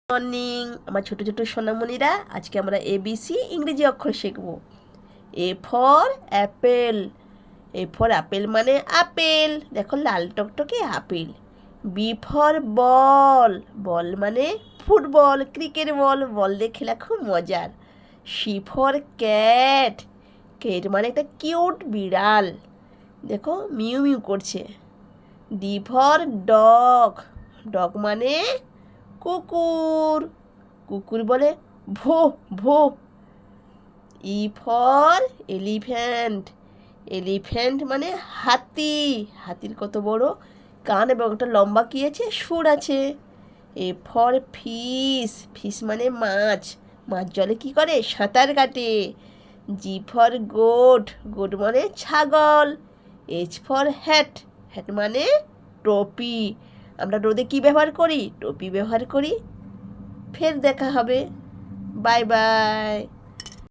Morning আমার ছোট ছোট সোনামণিরা, আজকে আমরা এবিসি ইংরেজি অক্ষর শিখব। A for apple. A for apple মানে আপেল, দেখো লাল টকটকে আপেল। B for ball. বল মানে ফুটবল, ক্রিকেট বল, বল দিয়ে খেলা খুব মজার। C for cat. ক্যাট মানে একটা কিউট বিড়াল, দেখো মিউ মিউ করছে। D for dog. ডগ মানে কুকুর, কুকুর বলে ভো ভো। E for elephant. এলিফ্যান্ট মানে হাতি, হাতির কত বড় কান এবং একটা লম্বা কি আছে, সুর আছে। A for fish. ফিশ মানে মাছ, মাছ জলে কি করে, সাঁতার কাটে। G for goat. গোট মানে ছাগল। H for hat. হ্যাট মানে টুপি। আমরা রোদে কি ব্যবহার করি, টুপি ব্যবহার করি। ফের দেখা হবে, বাই বাই।